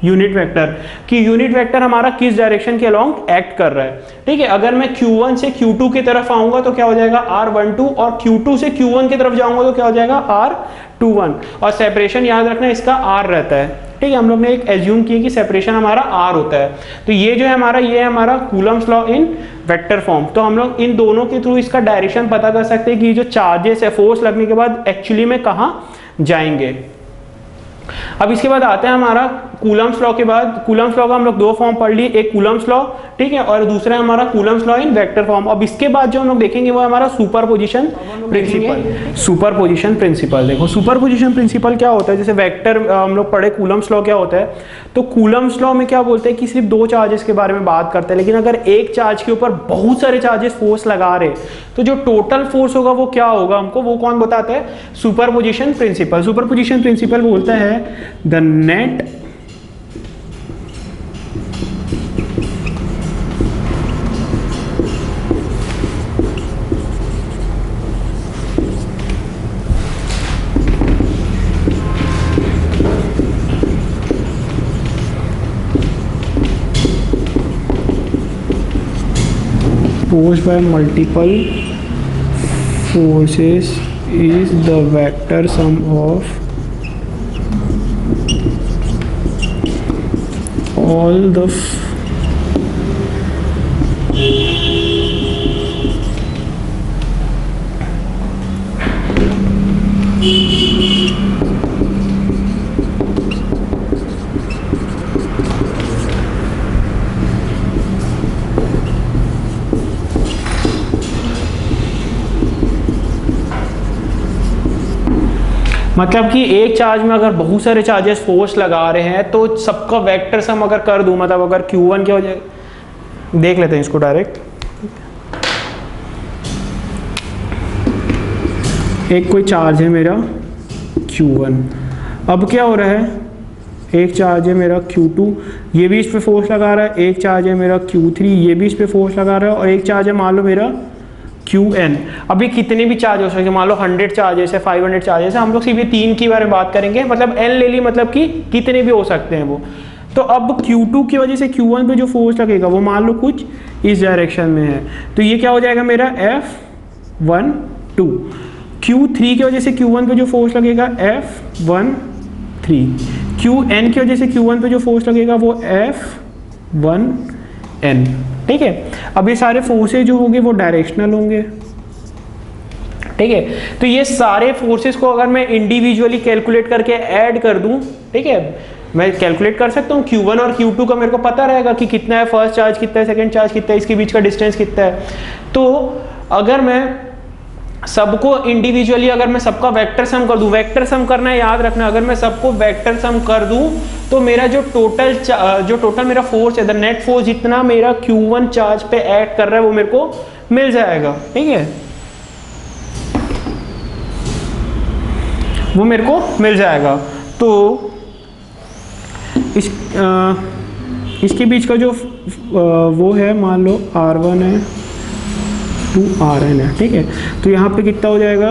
यूनिट वेक्टर, कि यूनिट वेक्टर हमारा किस डायरेक्शन के अलोंग एक्ट कर रहा है, ठीक है। अगर मैं Q1 से Q2 की तरफ आऊंगा तो क्या हो जाएगा, R12, और Q2 से Q1 की तरफ जाऊंगा तो क्या हो जाएगा, R21, और सेपरेशन याद रखना इसका R रहता है, ठीक है। हम लोग ने एक एज्यूम किया कि सेपरेशन हमारा R होता है। तो ये जो है हमारा, ये है हमारा Coulomb's law in vector form. तो हम लोग इन दोनों के थ्रू इसका डायरेक्शन पता कर सकते हैं कि जो चार्जेस है, फोर्स लगने के बाद एक्चुअली में कहाँ जाएंगे। अब इसके बाद आता है हमारा कूलम्स लॉ के बाद, कूलम्स लॉ का हम लोग दो फॉर्म पढ़ लिए, एक कूलम्स लॉ, ठीक है, और दूसरा है हमारा Coulomb's law in vector form. अब इसके बाद जो हम लोग देखेंगे वो हमारा सुपरपोजिशन प्रिंसिपल। सुपरपोजिशन प्रिंसिपल, देखो सुपरपोजिशन प्रिंसिपल क्या होता है, जैसे वेक्टर हम लोग पढ़े, कूलम्स लॉ क्या होता है, तो कूलम्स लॉ में क्या बोलते हैं कि सिर्फ दो चार्जेस के बारे में बात करते हैं, लेकिन अगर एक चार्ज के ऊपर बहुत सारे चार्जेस फोर्स लगा रहे तो जो टोटल फोर्स होगा वो क्या होगा, हमको वो कौन बताता है, सुपरपोजिशन प्रिंसिपल। सुपरपोजिशन प्रिंसिपल बोलता है the net force by multiple forces is the vector sum of all the मतलब कि एक चार्ज में अगर बहुत सारे चार्जेस फोर्स लगा रहे हैं तो सबका वेक्टर सम अगर कर दूं, मतलब अगर Q1 क्या हो जाएगा, देख लेते हैं इसको डायरेक्ट। एक कोई चार्ज है मेरा Q1, अब क्या हो रहा है, एक चार्ज है मेरा Q2, ये भी इस पे फोर्स लगा रहा है, एक चार्ज है मेरा Q3, ये भी इस पे फोर्स लगा रहा है, और एक चार्ज है मान लो मेरा क्यू एन। अभी कितने भी चार्ज हो सकते, मान लो 100 चार्जेस है, 500 चार्जेस है, हम लोग सिर्फ ये 3 के बारे में बात करेंगे, मतलब एन ले ली, मतलब कि कितने भी हो सकते हैं वो। तो अब Q2 की वजह से Q1 पे जो फोर्स लगेगा वो मान लो कुछ इस डायरेक्शन में है, तो ये क्या हो जाएगा मेरा F12। Q3 की वजह से Q1 पे जो फोर्स लगेगा F13। Qn की वजह से Q1 पे जो फोर्स लगेगा वो F1n। ठीक है, अब ये सारे फोर्सेज जो होंगे वो डायरेक्शनल होंगे। ठीक है, तो ये सारे फोर्सेस को अगर मैं इंडिविजुअली कैलकुलेट करके ऐड कर दूं, ठीक है, मैं कैलकुलेट कर सकता हूँ Q1 और Q2 का, मेरे को पता रहेगा कि कितना है फर्स्ट चार्ज, कितना है सेकंड चार्ज, कितना है, इसके बीच का डिस्टेंस कितना है। तो अगर मैं सबको इंडिविजुअली, अगर मैं सबका वेक्टर सम कर दूं, वेक्टर सम करना है याद रखना, अगर मैं सबको वेक्टर सम कर दूं तो मेरा जो टोटल मेरा फोर्स है, द नेट फोर्स जितना मेरा Q1 चार्ज पे ऐड कर रहा है वो मेरे को मिल जाएगा। ठीक है, वो मेरे को मिल जाएगा। तो इसके बीच का जो वो है, मान लो R1 है टू Rn है। ठीक है, तो यहाँ पे कितना हो जाएगा,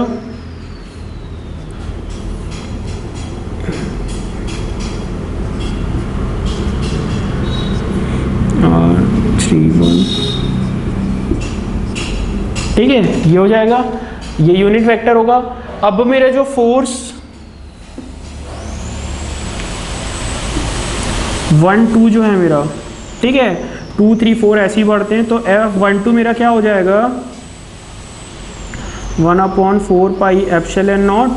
R31। ठीक है, ये हो जाएगा, ये यूनिट वेक्टर होगा। अब मेरा जो फोर्स 1 2 जो है मेरा, ठीक है, 2 3 4 ऐसे ही बढ़ते हैं, तो F12 मेरा क्या हो जाएगा 1/4 पाई एप्सिलॉन नॉट।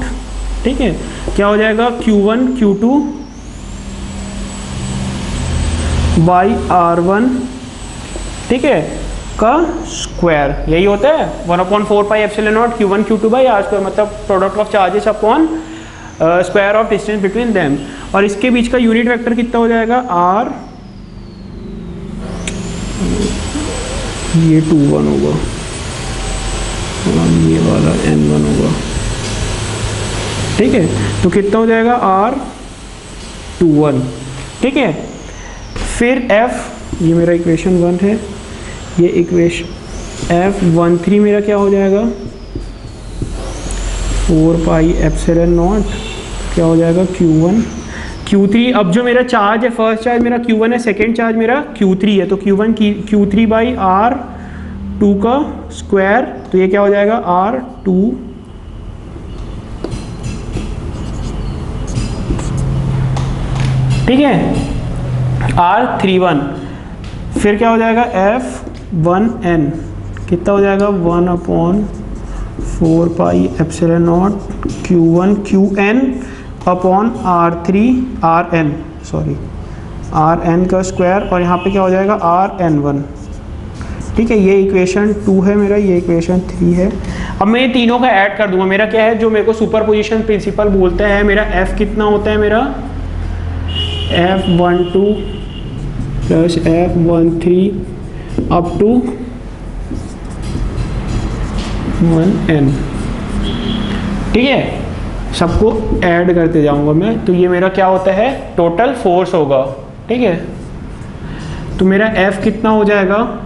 ठीक है, क्या हो जाएगा Q1 Q2 बाई R1, ठीक है, का स्क्वायर, यही होता है 1/4 pi epsilon naught Q1 Q2 by R square, मतलब product of charges upon square of distance between them. और इसके बीच का यूनिट वेक्टर कितना हो जाएगा R, ये 2 1 होगा और ये वाला N1 होगा। ठीक है, तो कितना हो जाएगा R21। ठीक है, फिर F, ये मेरा इक्वेशन 1 है, ये इक्वेशन F13 मेरा क्या हो जाएगा 4 पाई एप्सिलॉन नॉट, क्या हो जाएगा Q1 Q3। अब जो मेरा चार्ज है, फर्स्ट चार्ज मेरा Q1 है, सेकेंड चार्ज मेरा Q3 है, तो Q1 Q3 बाई R2 का स्क्वायर, तो ये क्या हो जाएगा R2। ठीक है, R31। फिर क्या हो जाएगा F1n, कितना हो जाएगा 1/4 pi epsilon naught Q1 Qn upon Rn का स्क्वायर, और यहाँ पे क्या हो जाएगा Rn1। ठीक है, ये इक्वेशन 2 है मेरा, ये इक्वेशन 3 है। अब मैं ये तीनों का ऐड कर दूंगा, मेरा क्या है, जो मेरे को सुपरपोजिशन प्रिंसिपल बोलते हैं, मेरा F कितना होता है, मेरा F12 plus F13 up to 1n। ठीक है, सबको ऐड करते जाऊंगा मैं, तो ये मेरा क्या होता है टोटल फोर्स होगा। ठीक है, तो मेरा F कितना हो जाएगा,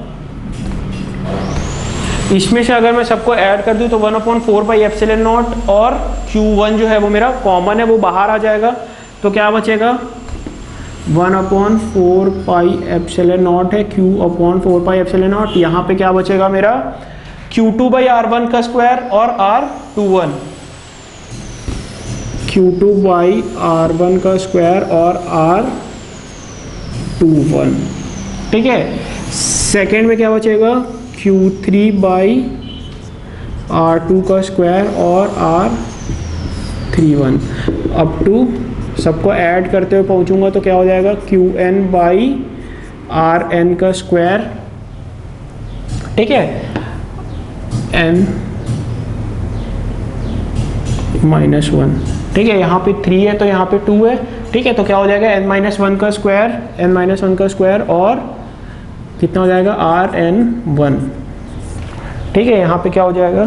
इसमें से अगर मैं सबको ऐड कर दूं तो 1/4 पाई एप्सिलॉन नॉट, और Q1 जो है वो मेरा कॉमन है, वो बाहर आ जाएगा, तो क्या बचेगा 1/4 पाई एप्सिलॉन नॉट है, Q/4 पाई एप्सिलॉन नॉट। यहाँ पे क्या बचेगा मेरा Q2 बाई R1 का स्क्वायर और R21, Q2 बाई R1 का स्क्वायर और R21। ठीक है, सेकेंड में क्या बचेगा Q3 बाई R2 का स्क्वायर और R31 अप टू, सबको ऐड करते हुए पहुंचूंगा तो क्या हो जाएगा Qn बाई Rn का स्क्वायर। ठीक है, n -1। ठीक है, यहाँ पे 3 है तो यहाँ पे 2 है। ठीक है, तो क्या हो जाएगा n-1 का स्क्वायर, n-1 का स्क्वायर, और कितना हो जाएगा Rn1। ठीक है, यहाँ पे क्या हो जाएगा,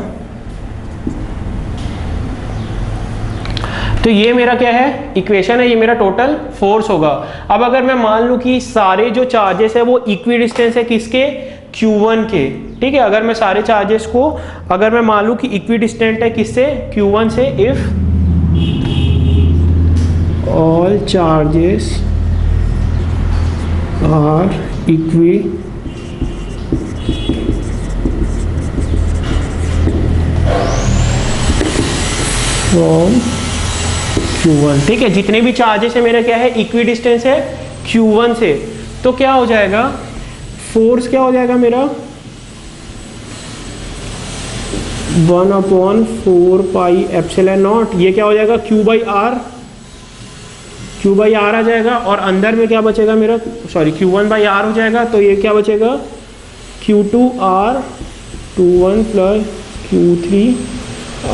तो ये मेरा क्या है इक्वेशन है, ये मेरा टोटल फोर्स होगा। अब अगर मैं मान लूँ कि सारे जो चार्जेस है वो इक्वी डिस्टेंस है किसके, Q1 के, ठीक है। अगर मैं सारे चार्जेस को अगर मैं मान लूँ कि इक्वी डिस्टेंट है किससे, Q1 से, if all charges are equi from Q1, ठीक है। जितने भी चार्जेस है मेरा क्या है, इक्वी डिस्टेंस है Q1 से, तो क्या हो जाएगा, फोर्स क्या हो जाएगा मेरा 1/4 पाई एप्सिलॉन नॉट, ये क्या हो जाएगा Q बाई आर आ जाएगा। और अंदर में क्या बचेगा मेरा, सॉरी Q1 बाई आर हो जाएगा, तो ये क्या बचेगा Q2 R 21 plus Q3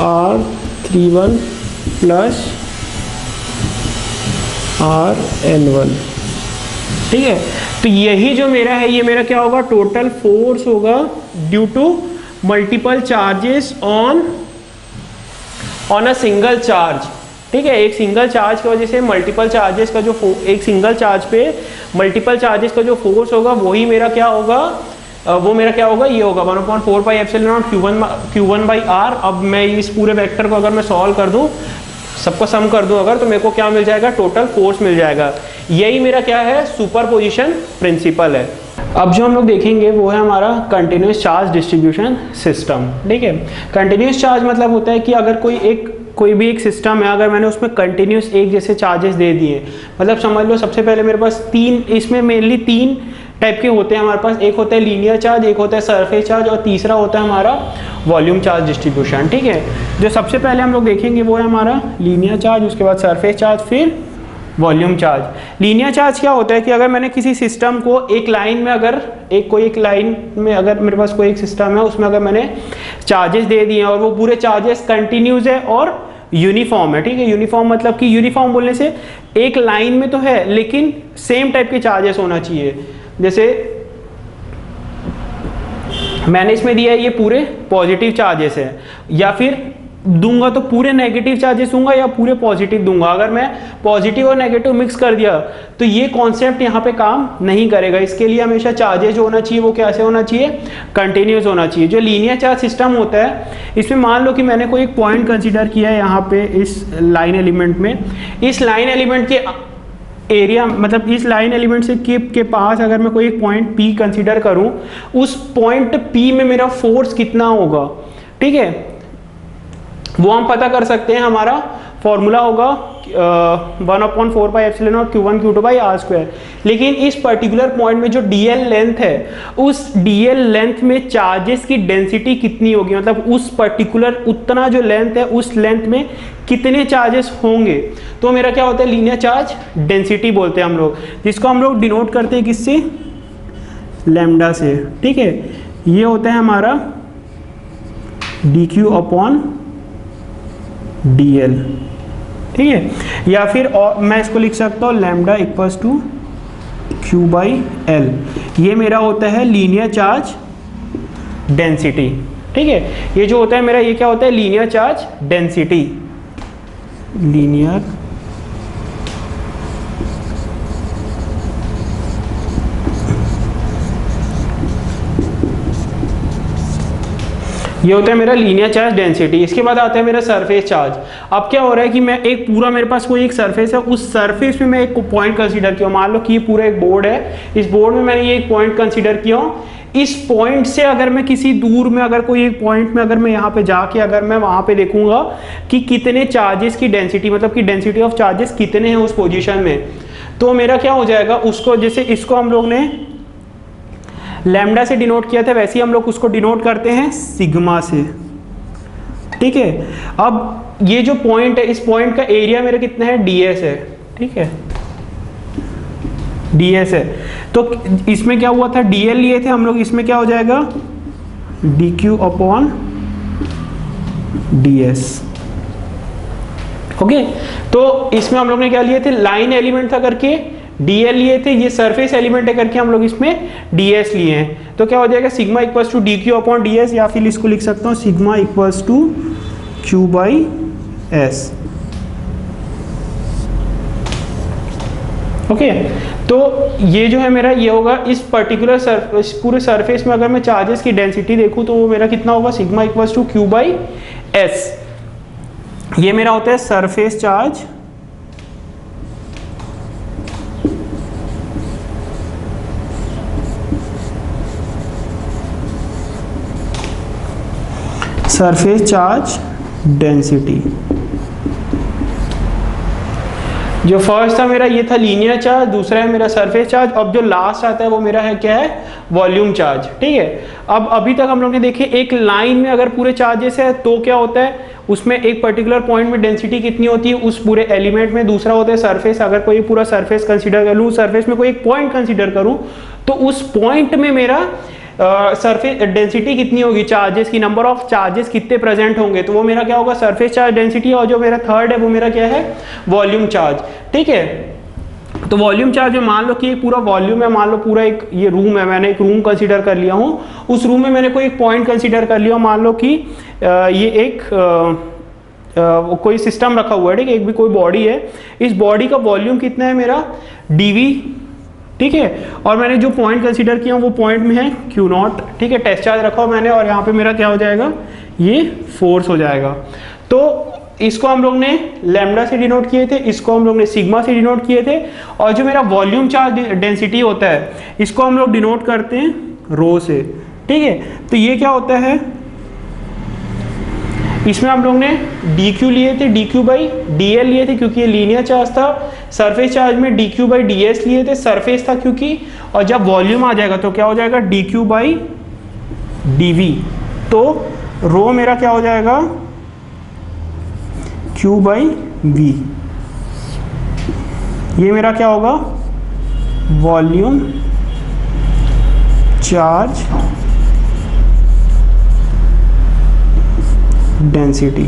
R 31 plus R N1, ठीक है। तो यही जो मेरा है, ये मेरा क्या होगा, टोटल फोर्स होगा due to multiple charges on a single charge, ठीक है। एक सिंगल चार्ज की वजह से मल्टीपल चार्जेस का जो एक सिंगल चार्ज पे मल्टीपल चार्जेस का जो फोर्स होगा वही मेरा क्या होगा, वो मेरा क्या होगा, ये होगा 1/4 pi epsilon naught Q1 by R. अब मैं इस पूरे वेक्टर को अगर मैं सॉल्व कर दूं, सबको सम कर दूं अगर, तो मेरे को क्या मिल जाएगा, टोटल फोर्स मिल जाएगा। यही मेरा क्या है, सुपरपोजिशन प्रिंसिपल है। अब जो हम लोग देखेंगे वो है हमारा कंटिन्यूस चार्ज डिस्ट्रीब्यूशन सिस्टम, ठीक है। कंटिन्यूस चार्ज मतलब होता है कि अगर कोई भी एक सिस्टम है, अगर मैंने उसमें कंटिन्यूस एक जैसे चार्जेस दे दिए, मतलब समझ लो सबसे पहले मेरे पास इसमें मेनली तीन टाइप के होते हैं हमारे पास। एक होता है लीनियर चार्ज, एक होता है सरफेस चार्ज, और तीसरा होता है हमारा वॉल्यूम चार्ज डिस्ट्रीब्यूशन, ठीक है। जो सबसे पहले हम लोग देखेंगे वो है हमारा लीनियर चार्ज, उसके बाद सरफेस चार्ज, फिर वॉल्यूम चार्ज। लीनियर चार्ज क्या होता है कि अगर मैंने किसी सिस्टम को एक लाइन में अगर मेरे पास कोई एक सिस्टम है, उसमें अगर मैंने चार्जेस दे दिए और वो पूरे चार्जेस कंटिन्यूस है और यूनिफॉर्म है, ठीक है। यूनिफॉर्म मतलब कि यूनिफॉर्म बोलने से एक लाइन में तो है लेकिन सेम टाइप के चार्जेस होना चाहिए। जैसे मैंने इसमें दिया है ये पूरे पॉजिटिव चार्जेस है, या फिर दूंगा तो पूरे नेगेटिव चार्जेस दूंगा या पूरे पॉजिटिव दूंगा। अगर मैं पॉजिटिव और नेगेटिव मिक्स कर दिया तो ये कॉन्सेप्ट यहाँ पे काम नहीं करेगा। इसके लिए हमेशा चार्जेस जो होना चाहिए वो कैसे होना चाहिए, कंटिन्यूस होना चाहिए। जो लीनियर चार्ज सिस्टम होता है, इसमें मान लो कि मैंने कोई एक पॉइंट कंसिडर किया है यहाँ पे इस लाइन एलिमेंट में। इस लाइन एलिमेंट के एरिया, मतलब इस लाइन एलिमेंट से के पास अगर मैं कोई एक पॉइंट P कंसीडर करूं, उस पॉइंट P में मेरा फोर्स कितना होगा, ठीक है, वो हम पता कर सकते हैं। हमारा फॉर्मूला होगा 1/4 pi epsilon naught Q1 Q2 by R square. लेकिन इस पर्टिकुलर पॉइंट में जो DL लेंथ है, उस DL लेंथ में चार्जेस की डेंसिटी कितनी होगी, मतलब उस पर्टिकुलर उतना जो लेंथ है उस लेंथ में कितने चार्जेस होंगे, तो मेरा क्या होता है, लीनियर चार्ज डेंसिटी बोलते हैं हम लोग, जिसको हम लोग डिनोट करते हैं किससे, लैम्डा से, ठीक है। ये होता है हमारा dq अपॉन dl, ठीक है। या फिर और मैं इसको लिख सकता हूँ lambda equals to q by L. ये मेरा होता है लीनियर चार्ज डेंसिटी, ठीक है। ये जो होता है मेरा, ये क्या होता है, लीनियर चार्ज डेंसिटी, लीनियर ये होता है मेरा लीनियर चार्ज डेंसिटी। इसके बाद आता है मेरा सरफेस चार्ज। अब क्या हो रहा है कि मैं एक पूरा, मेरे पास कोई एक सरफेस है, उस सरफेस में मैं एक पॉइंट कंसीडर किया हूं। मान लो कि ये पूरा एक बोर्ड है, इस बोर्ड में मैंने ये एक पॉइंट कंसीडर किया हूं। इस पॉइंट से अगर मैं किसी दूर में, अगर कोई एक पॉइंट में अगर मैं यहाँ पे जाके अगर मैं वहां पे देखूंगा कि कितने चार्जेस की डेंसिटी, मतलब कि डेंसिटी ऑफ चार्जेस कितने हैं उस पोजीशन में, तो मेरा क्या हो जाएगा, उसको जैसे इसको हम लोग ने लैम्डा से डिनोट किया था, वैसे ही हम लोग उसको डिनोट करते हैं सिग्मा से, ठीक है। अब ये जो पॉइंट है, इस पॉइंट का एरिया मेरा कितना है, ds है, ठीक है, ds है। तो इसमें क्या हुआ था, dl लिए थे हम लोग, इसमें क्या हो जाएगा, dq अपॉन ds, ओके। तो इसमें हम लोग ने क्या लिए थे, लाइन एलिमेंट था करके dl लिए थे, ये सरफेस एलिमेंट है करके हम लोग इसमें ds लिए हैं। तो क्या हो जाएगा, sigma equals to dq upon ds, या फिर इसको लिख सकता हूँ sigma equals to q by s, okay तो ये जो है मेरा ये होगा इस पर्टिकुलर इस पूरे सरफेस में अगर मैं चार्जेस की डेंसिटी देखूं तो वो मेरा कितना होगा, sigma equals to Q by S. ये मेरा होता है surface charge, surface charge density. जो फर्स्ट था मेरा ये था लीनियर चार्ज, दूसरा है मेरा सरफेस चार्ज, अब जो लास्ट आता है वो मेरा है क्या है, वॉल्यूम चार्ज। ठीक है, अब अभी तक हम लोग ने देखे एक लाइन में अगर पूरे चार्जेस है तो क्या होता है, उसमें एक पर्टिकुलर पॉइंट में डेंसिटी कितनी होती है उस पूरे एलिमेंट में। दूसरा होता है सरफेस, अगर कोई पूरा सरफेस कंसीडर कर लूँ, सरफेस में कोई एक पॉइंट कंसीडर करूँ तो उस पॉइंट में मेरा सरफेस डेंसिटी कितनी होगी, चार्जेस की, नंबर ऑफ चार्जेस कितने प्रेजेंट होंगे, तो वो मेरा क्या होगा, सरफेस चार्ज डेंसिटी। और जो मेरा थर्ड है वो मेरा क्या है, वॉल्यूम चार्ज। ठीक है, तो वॉल्यूम चार्ज में मान लो कि एक पूरा वॉल्यूम है, मान लो पूरा एक ये रूम है, मैंने एक रूम कंसीडर कर लिया हूँ, उस रूम में मैंने कोई एक पॉइंट कंसीडर कर लिया, मान लो कि ये एक कोई सिस्टम रखा हुआ है। ठीक है, एक भी कोई बॉडी है, इस बॉडी का वॉल्यूम कितना है मेरा, dv। ठीक है, और मैंने जो पॉइंट कंसीडर किया वो पॉइंट में है Q0। ठीक है, टेस्ट चार्ज रखा मैंने, और यहाँ पे मेरा क्या हो जाएगा, ये फोर्स हो जाएगा। तो इसको हम लोग ने लैम्डा से डिनोट किए थे, इसको हम लोग ने सिग्मा से डिनोट किए थे, और जो मेरा वॉल्यूम चार्ज डेंसिटी होता है इसको हम लोग डिनोट करते हैं रो से। ठीक है, तो ये क्या होता है, इसमें हम लोग ने dq लिए थे, dq बाई dl लिए थे क्योंकि ये लीनियर चार्ज था। सरफेस चार्ज में dq बाई ds लिए थे, सरफेस था क्योंकि, और जब वॉल्यूम आ जाएगा तो क्या हो जाएगा, dq बाई dv। तो रो मेरा क्या हो जाएगा, q बाई v। ये मेरा क्या होगा, वॉल्यूम चार्ज डेंसिटी।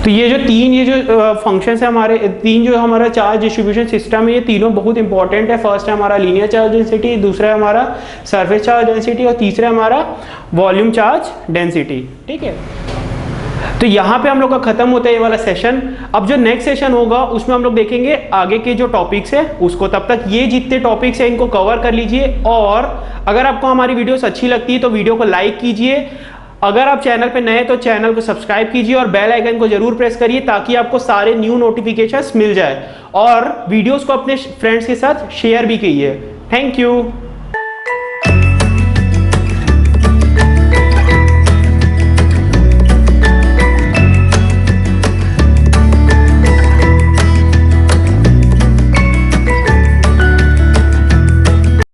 तो ये जो फंक्शंस है हमारे, तीन जो हमारा चार्ज डिस्ट्रीब्यूशन सिस्टम है, ये तीनों बहुत इंपॉर्टेंट है। फर्स्ट है हमारा लीनियर चार्ज डेंसिटी, दूसरा है हमारा सरफेस चार्ज डेंसिटी, और तीसरा है हमारा वॉल्यूम चार्ज डेंसिटी। ठीक है, तो यहाँ पे हम लोग का खत्म होता है ये वाला सेशन। अब जो नेक्स्ट सेशन होगा उसमें हम लोग देखेंगे आगे के जो टॉपिक्स है उसको। तब तक ये जितने टॉपिक्स है इनको कवर कर लीजिए, और अगर आपको हमारी वीडियोस अच्छी लगती है तो वीडियो को लाइक कीजिए। अगर आप चैनल पे नए हैं तो चैनल को सब्सक्राइब कीजिए और बेल आइकन को जरूर प्रेस करिए ताकि आपको सारे न्यू नोटिफिकेशंस मिल जाए, और वीडियोस को अपने फ्रेंड्स के साथ शेयर भी कीजिए। Thank you.